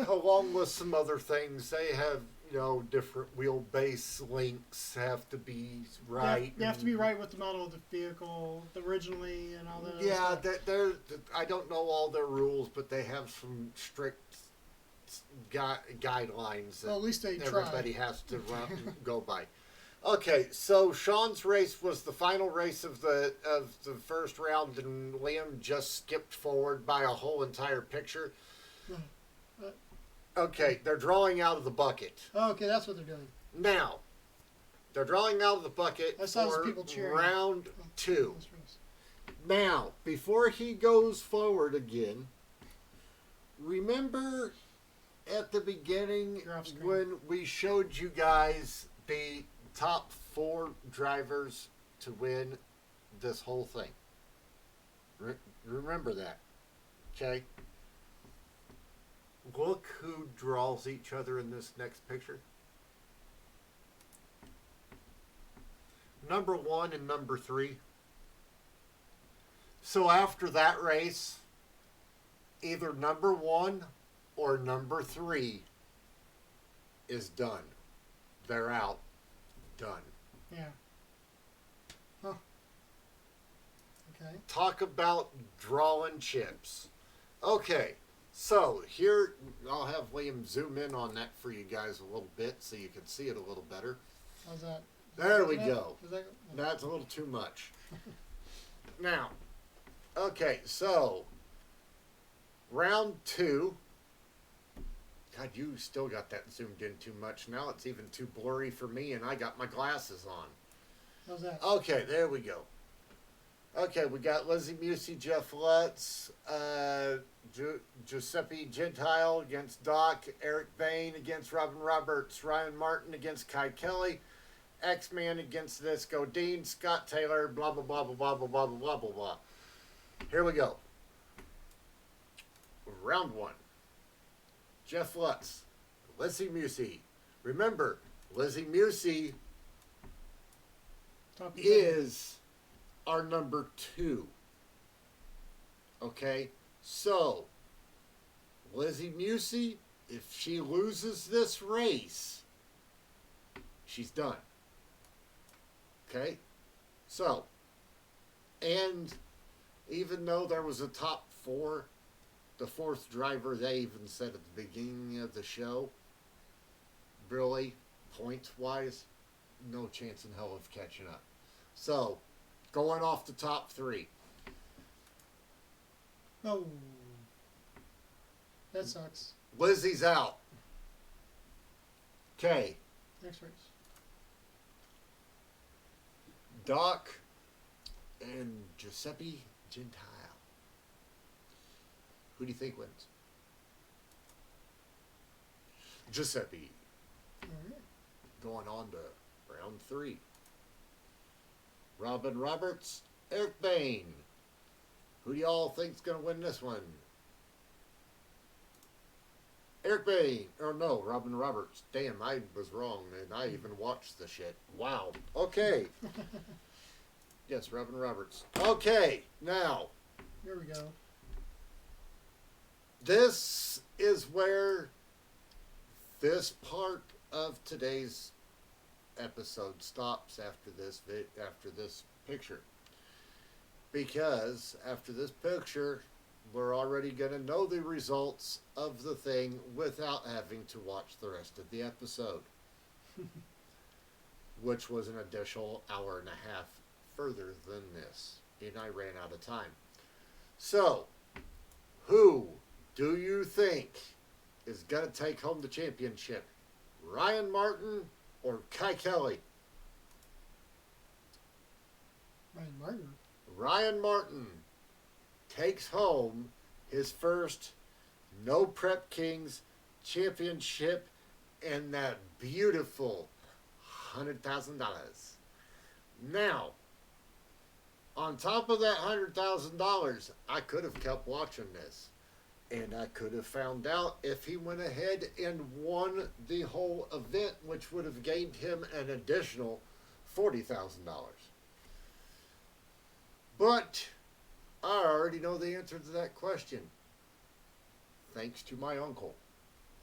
S2: along with some other things, they have, you know, different wheelbase links have to be right.
S1: They have to be right with the model of the vehicle originally and all that.
S2: Yeah,
S1: stuff.
S2: I don't know all their rules, but they have some strict guidelines that
S1: Well, at least they
S2: everybody
S1: try.
S2: has to go by. Okay, so Sean's race was the final race of the first round, and Liam just skipped forward by a whole entire picture. Okay, they're drawing out of the bucket.
S1: Oh, okay, that's what they're doing.
S2: Now, they're drawing out of the bucket
S1: I saw some
S2: for
S1: people cheering.
S2: round 2.
S1: That's right.
S2: Now, before he goes forward again, remember at the beginning
S1: You're off screen.
S2: when we showed you guys the top 4 drivers to win this whole thing? Remember that, okay? Look who draws each other in this next picture. Number 1 and number 3. So after that race, either number 1 or number 3 is done. They're out. Done.
S1: Yeah. Huh. Okay.
S2: Talk about drawing chips. Okay, so here I'll have William zoom in on that for you guys a little bit so you can see it a little better.
S1: How's that?
S2: There we go.
S1: Is that,
S2: That's a little too much. Now, okay, so round 2. God, you still got that zoomed in too much. Now it's even too blurry for me, and I got my glasses on.
S1: how's that?
S2: Okay, there we go. Okay, we got Lizzie Musey, Jeff Lutz, Giuseppe Gentile against Doc, Eric Bain against Robin Roberts, Ryan Martin against Kai Kelly, X-Man against Disco Dean, Scott Taylor, blah, blah, blah, blah, blah, blah, blah, blah, blah, blah. Here we go. Round 1. Jeff Lutz, Lizzie Musey. Remember, Lizzie Musey
S1: Top
S2: is our number 2. Okay? So, Lizzie Musey, if she loses this race, she's done. Okay? So, and even though there was a top 4, the 4th driver, they even said at the beginning of the show, really, points-wise, no chance in hell of catching up. So, going off the top 3.
S1: Oh. That sucks.
S2: Lizzie's out. Okay.
S1: Next race.
S2: Doc and Giuseppe Gentile. Who do you think wins? Giuseppe.
S1: All right.
S2: Going on to round 3. Robin Roberts, Eric Bain. Who do y'all think's going to win this one? Eric Bain. Or no, Robin Roberts. Damn, I was wrong, and I even watched the shit. Wow. Okay. Yes, Robin Roberts. Okay, now,
S1: Here we go.
S2: this is where this part of today's episode stops after this picture, because after this picture we're already going to know the results of the thing without having to watch the rest of the episode, which was an additional hour and a half further than this, and I ran out of time. So, who do you think is going to take home the championship? Ryan Martin or Kai Kelly?
S1: Ryan Martin.
S2: Ryan Martin takes home his first No Prep Kings championship and that beautiful $100,000. Now, On top of that $100,000, I could have kept watching this. And I could have found out if he went ahead and won the whole event, which would have gained him an additional $40,000. But I already know the answer to that question. Thanks to my uncle.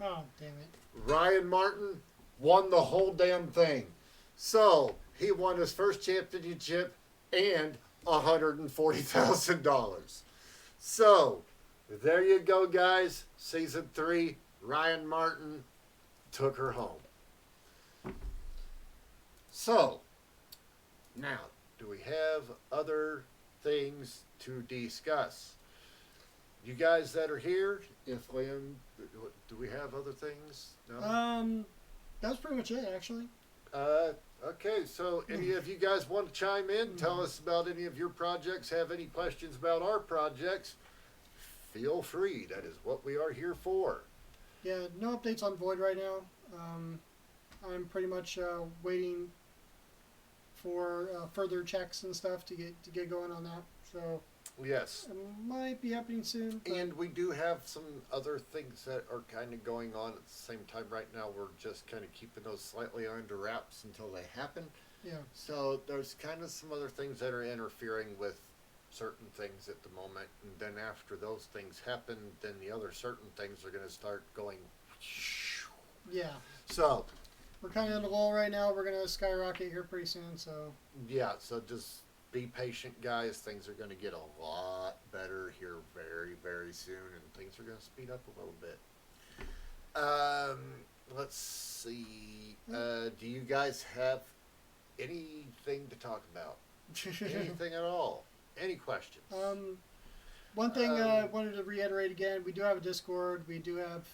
S1: Oh, damn it.
S2: Ryan Martin won the whole damn thing. So he won his first championship and $140,000. So there you go, guys. Season 3, Ryan Martin took her home. So, now, do we have other things to discuss? You guys that are here, if Liam, do we have other things? No?
S1: That's pretty much it, actually.
S2: Okay, so any of you guys want to chime in? Tell us about any of your projects, have any questions about our projects? Feel free. That is what we are here for.
S1: Yeah, no updates on Void right now. I'm pretty much waiting for further checks and stuff to get going on that. So
S2: Yes.
S1: it might be happening soon. But
S2: And we do have some other things that are kind of going on at the same time right now. We're just kind of keeping those slightly under wraps until they happen.
S1: yeah,
S2: So there's kind of some other things that are interfering with certain things at the moment. And then after those things happen, then the other certain things are going to start going.
S1: yeah,
S2: So,
S1: we're kind of in the lull right now. We're gonna skyrocket here pretty soon. So
S2: yeah, so just be patient, guys. Things are going to get a lot better here very, very soon, and things are going to speed up a little bit. Let's see. Do you guys have anything to talk about? Anything at all? Any questions?
S1: One thing I wanted to reiterate again: we do have a Discord. We do have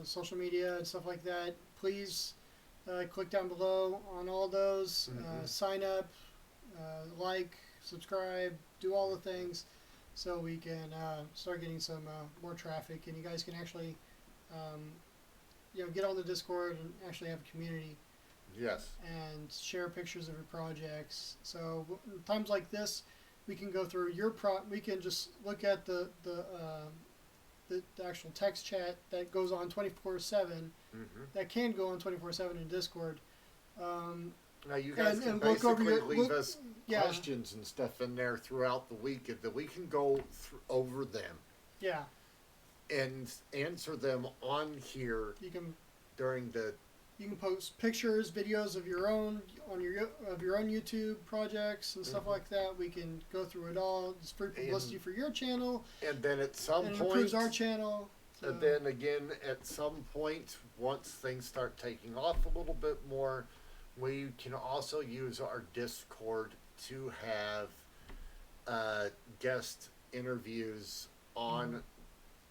S1: social media and stuff like that. Please click down below on all those. Sign up, like, subscribe, do all the things, so we can start getting some more traffic, and you guys can actually, get on the Discord and actually have a community
S2: Yes.
S1: and share pictures of your projects. So times like this, we can go through we can just look at the actual text chat that goes on 24/7. That can go on 24/7 in Discord.
S2: Now you guys can
S1: and look over
S2: basically leave
S1: your-
S2: us
S1: yeah.
S2: questions and stuff in there throughout the week, and that we can go over them
S1: Yeah,
S2: and answer them on here
S1: you can
S2: during the.
S1: post pictures, videos of your own on your own YouTube projects and stuff like that. We can go through it all. It's free publicity for your channel,
S2: And then at some
S1: and it
S2: point,
S1: improves our channel. So,
S2: and then again, at some point, once things start taking off a little bit more, we can also use our Discord to have guest interviews on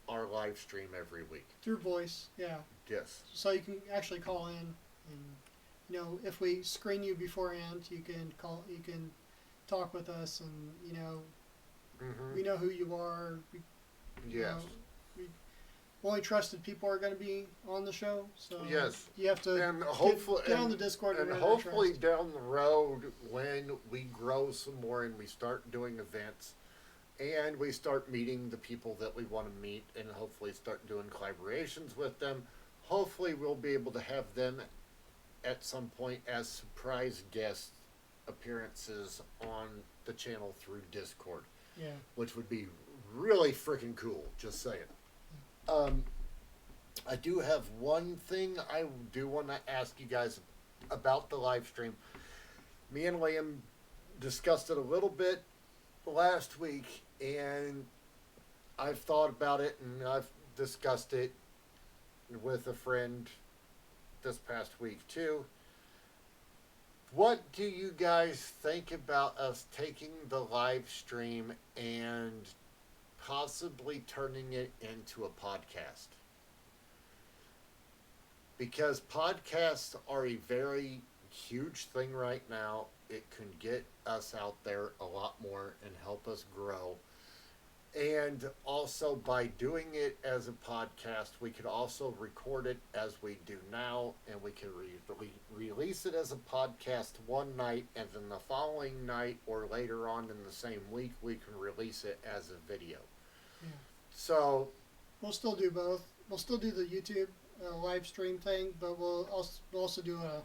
S2: our live stream every week.
S1: through voice, yeah.
S2: Yes.
S1: So you can actually call in, and if we screen you beforehand, you can talk with us, and we know who you are.
S2: Yes.
S1: Only trusted people are going to be on the show, so
S2: Yes.
S1: you have to
S2: And hopefully,
S1: get on the Discord
S2: and
S1: earn
S2: hopefully
S1: trust.
S2: down the road, when we grow some more and we start doing events, and we start meeting the people that we want to meet, and hopefully start doing collaborations with them, hopefully we'll be able to have them at some point as surprise guest appearances on the channel through Discord,
S1: Yeah.
S2: which would be really freaking cool. Just saying. I do have one thing I do want to ask you guys about the live stream. Me and Liam discussed it a little bit last week, and I've thought about it, and I've discussed it with a friend this past week too. What do you guys think about us taking the live stream and possibly turning it into a podcast? Because podcasts are a very huge thing right now. It can get us out there a lot more and help us grow. And also, by doing it as a podcast, we could also record it as we do now, and we can release it as a podcast one night, and then the following night or later on in the same week, we can release it as a video.
S1: Yeah.
S2: So,
S1: We'll still do both. We'll still do the YouTube live stream thing, but we'll also do a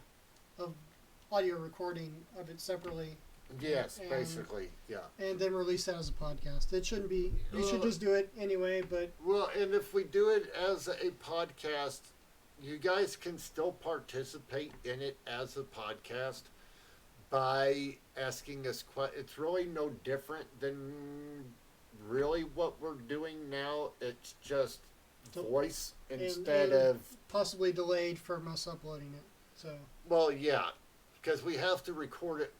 S1: audio recording of it separately.
S2: yes,
S1: And-
S2: basically, yeah.
S1: And then release that as a podcast. It shouldn't be. You should just do it anyway. But
S2: Well, and if we do it as a podcast, you guys can still participate in it as a podcast by asking us questions. It's really no different than really what we're doing now. It's just voice instead
S1: and
S2: of,
S1: possibly delayed from us uploading it. So
S2: well, yeah, because we have to record it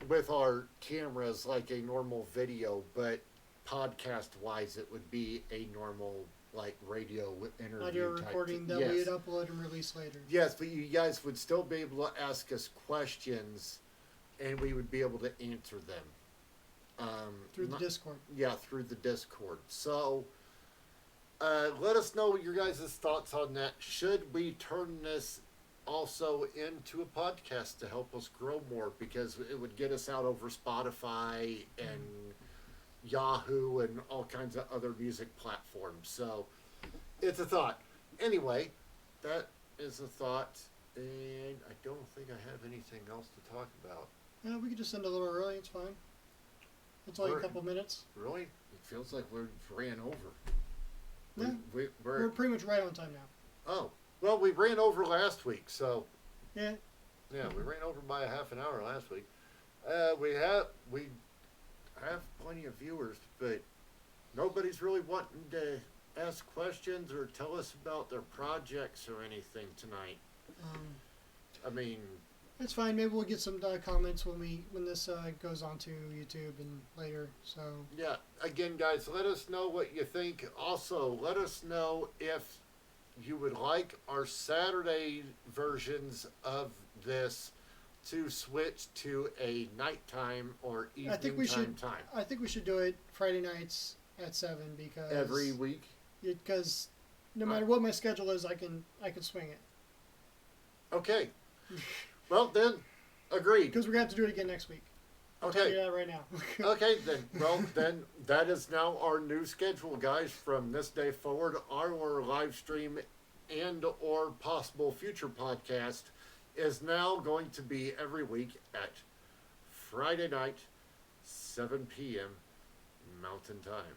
S2: with our cameras like a normal video, but podcast wise, it would be a normal like radio interview
S1: audio
S2: type
S1: recording
S2: thing.
S1: that
S2: Yes.
S1: we'd upload and release later.
S2: Yes, but you guys would still be able to ask us questions, and we would be able to answer them.
S1: Through the
S2: not-
S1: Discord.
S2: Yeah, through the Discord. So, let us know your guys' thoughts on that. Should we turn this also into a podcast to help us grow more? Because it would get us out over Spotify and Yahoo and all kinds of other music platforms. So, it's a thought. Anyway, that is a thought. And I don't think I have anything else to talk about.
S1: Yeah, we could just end a little early. It's fine. It's only a
S2: We're-
S1: couple minutes.
S2: Really? It feels like we ran over.
S1: Yeah.
S2: We're
S1: We're pretty much right on time now.
S2: oh, well, we ran over last week, so
S1: Yeah.
S2: yeah, we ran over by a half an hour last week. We have plenty of viewers, but nobody's really wanting to ask questions or tell us about their projects or anything tonight. I mean,
S1: It's fine. Maybe we'll get some comments when this goes on to YouTube and later. So
S2: yeah, again, guys, let us know what you think. Also, let us know if you would like our Saturday versions of this to switch to a nighttime or evening
S1: I think we should.
S2: time.
S1: I think we should do it Friday nights at 7 because
S2: Every week.
S1: Because no matter what my schedule is, I can swing it.
S2: Okay. Well, then, agreed.
S1: Because we're gonna have to do it again next week. I'll tell you
S2: Okay.
S1: that right now.
S2: Okay, then. Well, then that is now our new schedule, guys. From this day forward, our live stream and or possible future podcast is now going to be every week at Friday night, 7 p.m. Mountain Time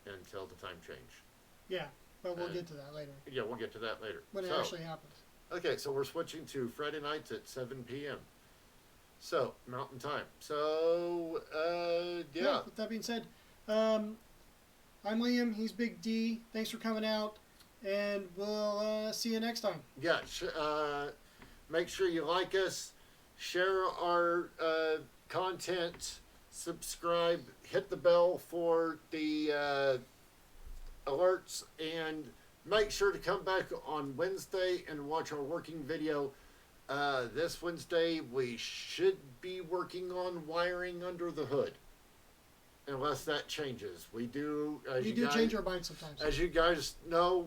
S2: until the time change.
S1: Yeah, but we'll get to that later
S2: Yeah, we'll get to that later.
S1: when it
S2: So,
S1: actually happens.
S2: okay, so we're switching to Friday nights at 7 p.m. So, Mountain Time. So, yeah.
S1: With that being said, I'm Liam. He's Big D. Thanks for coming out, and we'll see you next time.
S2: Yeah, make sure you like us, share our content, subscribe, hit the bell for the alerts, and make sure to come back on Wednesday and watch our working video. This Wednesday, we should be working on wiring under the hood. Unless that changes. We do, as
S1: We
S2: you
S1: do
S2: guys,
S1: change our minds sometimes.
S2: as you guys know,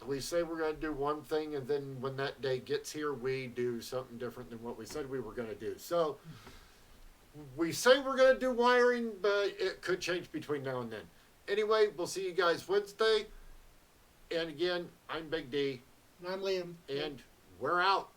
S2: we say we're going to do one thing, and then when that day gets here, we do something different than what we said we were going to do. So, we say we're going to do wiring, but it could change between now and then. Anyway, we'll see you guys Wednesday. And again, I'm Big D,
S1: And I'm Liam.
S2: and we're out.